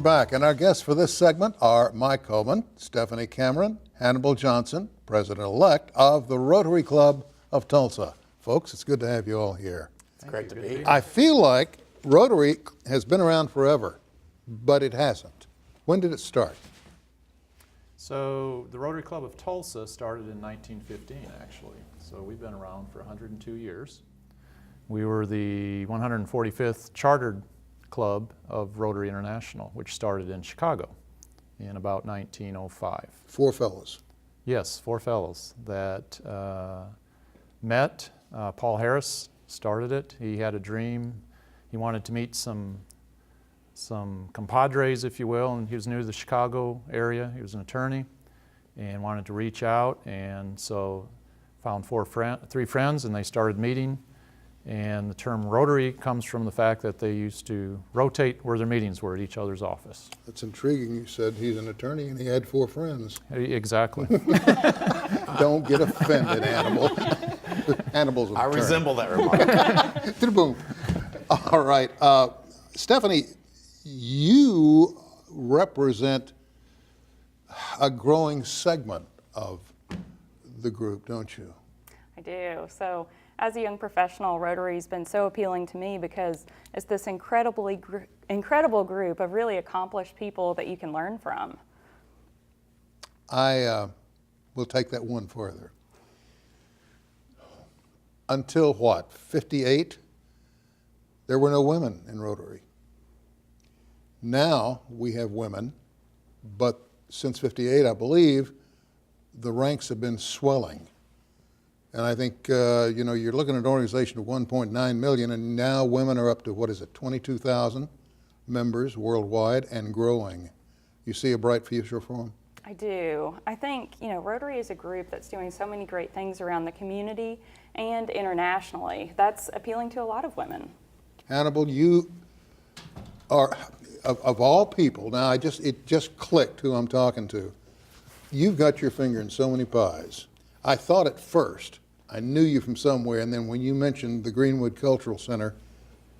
we're back, and our guests for this segment are Mike Homan, Stephanie Cameron, Hannibal Johnson, President-elect of the Rotary Club of Tulsa. Folks, it's good to have you all here. It's great to be here. I feel like Rotary has been around forever, but it hasn't. When did it start? So the Rotary Club of Tulsa started in 1915, actually. So we've been around for 102 years. We were the 145th chartered club of Rotary International, which started in Chicago in about 1905. Four fellows. Yes, four fellows that met. Paul Harris started it. He had a dream. He wanted to meet some compadres, if you will, and he was new to the Chicago area. He was an attorney and wanted to reach out, and so found three friends, and they started meeting. And the term Rotary comes from the fact that they used to rotate where their meetings were at each other's office. That's intriguing. You said he's an attorney and he had four friends. Exactly. Don't get offended, Hannibal. Hannibal's an attorney. I resemble that remark. Boom. All right. Stephanie, you represent a growing segment of the group, don't you? I do. So as a young professional, Rotary's been so appealing to me because it's this incredible group of really accomplished people that you can learn from. I will take that one further. Until what, 58? There were no women in Rotary. Now we have women, but since 58, I believe, the ranks have been swelling. And I think, you're looking at an organization of 1.9 million, and now women are up to, 22,000 members worldwide and growing. You see a bright future for them? I do. I think, Rotary is a group that's doing so many great things around the community and internationally. That's appealing to a lot of women. Hannibal, you are, of all people, now it just clicked who I'm talking to. You've got your finger in so many pies. I thought at first, I knew you from somewhere, and then when you mentioned the Greenwood Cultural Center,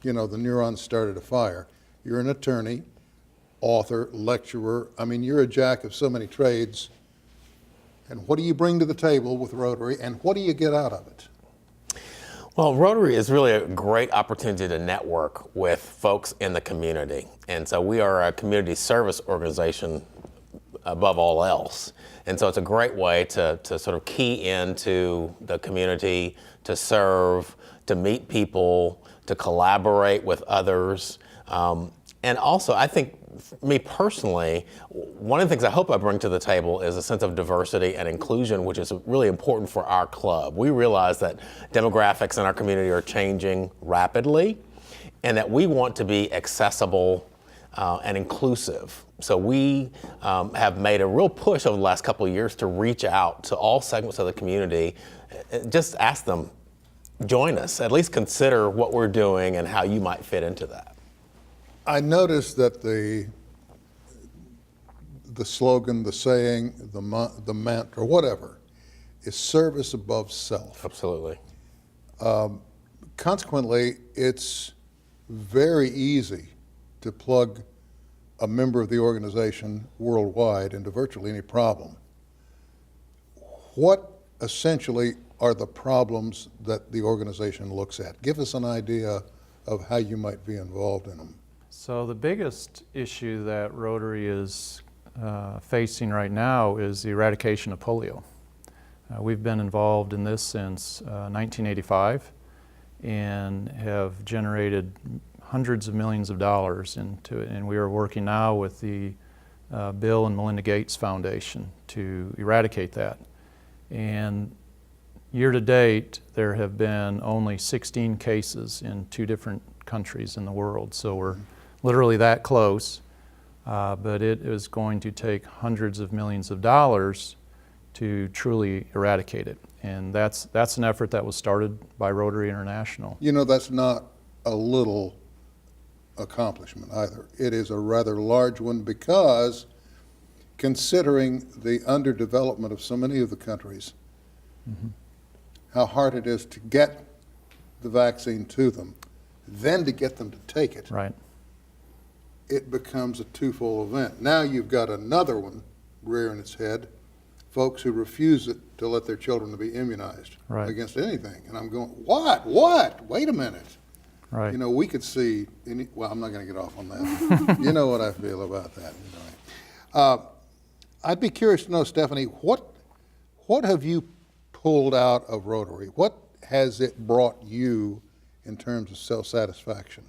the neurons started a fire. You're an attorney, author, lecturer. I mean, you're a jack of so many trades. And what do you bring to the table with Rotary, and what do you get out of it? Well, Rotary is really a great opportunity to network with folks in the community. And so we are a community service organization above all else. And so it's a great way to sort of key into the community, to serve, to meet people, to collaborate with others. And also, I think, me personally, one of the things I hope I bring to the table is a sense of diversity and inclusion, which is really important for our club. We realize that demographics in our community are changing rapidly, and that we want to be accessible and inclusive. So we have made a real push over the last couple of years to reach out to all segments of the community, just ask them, join us, at least consider what we're doing and how you might fit into that. I noticed that the slogan, the saying, the mantra, whatever, is service above self. Absolutely. Consequently, it's very easy to plug a member of the organization worldwide into virtually any problem. What essentially are the problems that the organization looks at? Give us an idea of how you might be involved in them. So the biggest issue that Rotary is facing right now is the eradication of polio. We've been involved in this since 1985 and have generated hundreds of millions of dollars into it, and we are working now with the Bill and Melinda Gates Foundation to eradicate that. And year to date, there have been only 16 cases in 2 different countries in the world, so we're literally that close, but it is going to take hundreds of millions of dollars to truly eradicate it. And that's an effort that was started by Rotary International. That's not a little accomplishment either. It is a rather large one because considering the underdevelopment of so many of the countries, how hard it is to get the vaccine to them, then to get them to take it. Right. it becomes a twofold event. Now you've got another one rearing its head, folks who refuse to let their children to be immunized against anything. And I'm going, what? Wait a minute. Right. You know, we could see, well, I'm not going to get off on that. You know what I feel about that. I'd be curious to know, Stephanie, what have you pulled out of Rotary? What has it brought you in terms of self-satisfaction?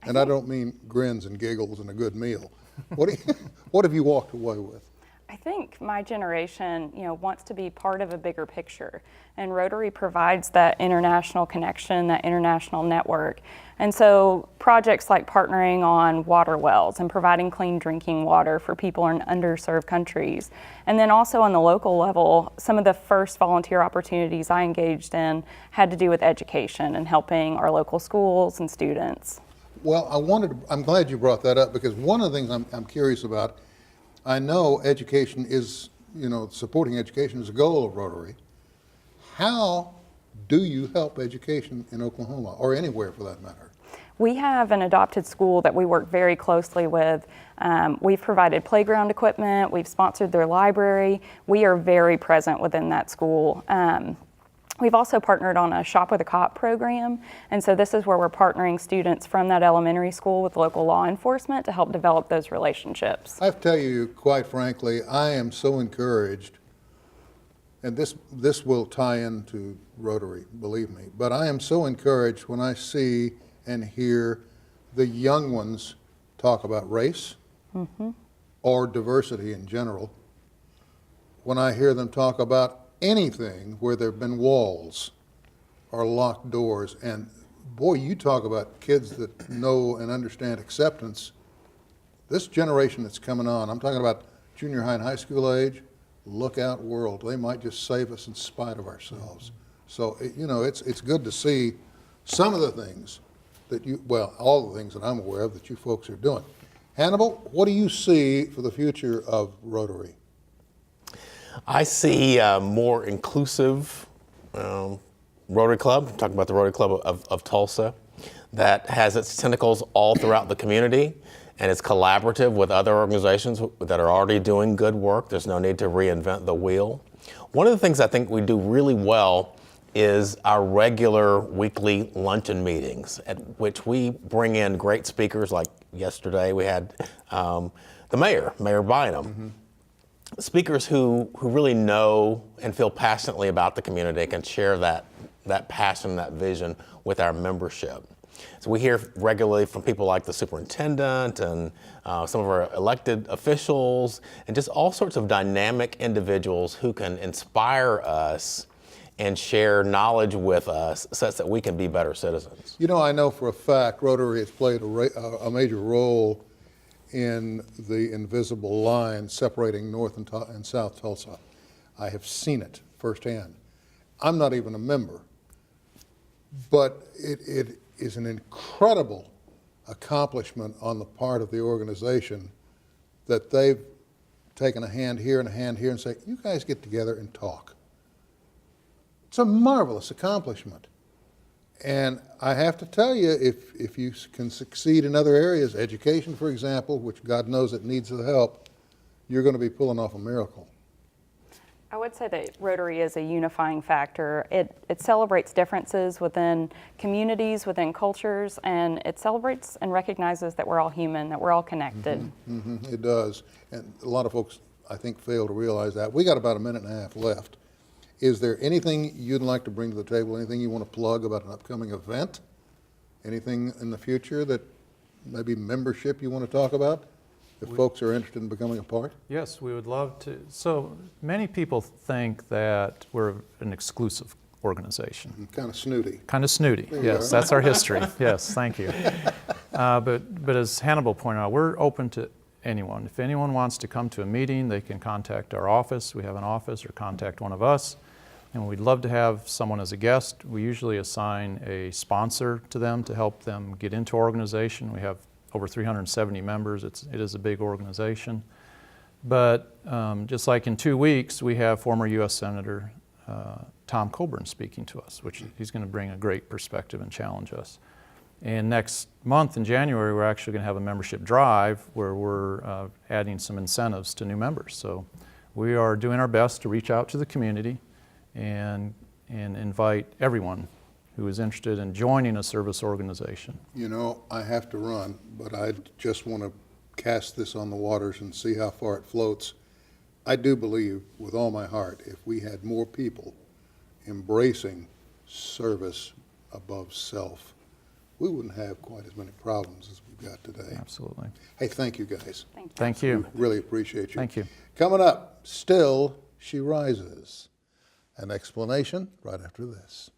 And I don't mean grins and giggles and a good meal. What have you walked away with? I think my generation, wants to be part of a bigger picture, and Rotary provides that international connection, that international network. And so projects like partnering on water wells and providing clean drinking water for people in underserved countries. And then also on the local level, some of the first volunteer opportunities I engaged in had to do with education and helping our local schools and students. Well, I'm glad you brought that up, because one of the things I'm curious about, I know education is, supporting education is a goal of Rotary. How do you help education in Oklahoma, or anywhere for that matter? We have an adopted school that we work very closely with. We've provided playground equipment, we've sponsored their library. We are very present within that school. We've also partnered on a Shop with a Cop program, and so this is where we're partnering students from that elementary school with local law enforcement to help develop those relationships. I have to tell you, quite frankly, I am so encouraged, and this will tie into Rotary, believe me, but I am so encouraged when I see and hear the young ones talk about race or diversity in general, when I hear them talk about anything where there have been walls or locked doors. And boy, you talk about kids that know and understand acceptance. This generation that's coming on, I'm talking about junior high and high school age, look out world. They might just save us in spite of ourselves. So, it's good to see some of the things that all the things that I'm aware of that you folks are doing. Hannibal, what do you see for the future of Rotary? I see a more inclusive Rotary Club. I'm talking about the Rotary Club of Tulsa, that has its tentacles all throughout the community, and it's collaborative with other organizations that are already doing good work. There's no need to reinvent the wheel. One of the things I think we do really well is our regular weekly luncheon meetings, at which we bring in great speakers. Like yesterday, we had the Mayor Bynum. Speakers who really know and feel passionately about the community, can share that passion, that vision with our membership. So we hear regularly from people like the superintendent and some of our elected officials, and just all sorts of dynamic individuals who can inspire us and share knowledge with us such that we can be better citizens. I know for a fact Rotary has played a major role in the invisible line separating North and South Tulsa. I have seen it firsthand. I'm not even a member, but it is an incredible accomplishment on the part of the organization that they've taken a hand here and a hand here and say, you guys get together and talk. It's a marvelous accomplishment. And I have to tell you, if you can succeed in other areas, education, for example, which God knows it needs the help, you're going to be pulling off a miracle. I would say that Rotary is a unifying factor. It celebrates differences within communities, within cultures, and it celebrates and recognizes that we're all human, that we're all connected. It does. And a lot of folks, I think, fail to realize that. We got about a minute and a half left. Is there anything you'd like to bring to the table, anything you want to plug about an upcoming event? Anything in the future that maybe membership you want to talk about, if folks are interested in becoming a part? Yes, we would love to. So many people think that we're an exclusive organization. Kind of snooty. Kind of snooty, yes, that's our history. Yes, thank you. But as Hannibal pointed out, we're open to anyone. If anyone wants to come to a meeting, they can contact our office. We have an office, or contact one of us. And we'd love to have someone as a guest. We usually assign a sponsor to them to help them get into our organization. We have over 370 members. It is a big organization. But just like in 2 weeks, we have former U.S. Senator Tom Coburn speaking to us, which he's going to bring a great perspective and challenge us. And next month in January, we're actually going to have a membership drive where we're adding some incentives to new members. So we are doing our best to reach out to the community and invite everyone who is interested in joining a service organization. You know, I have to run, but I just want to cast this on the waters and see how far it floats. I do believe with all my heart, if we had more people embracing service above self, we wouldn't have quite as many problems as we've got today. Absolutely. Hey, thank you guys. Thank you. Thank you. Really appreciate you. Thank you. Coming up, Still She Rises. An explanation right after this.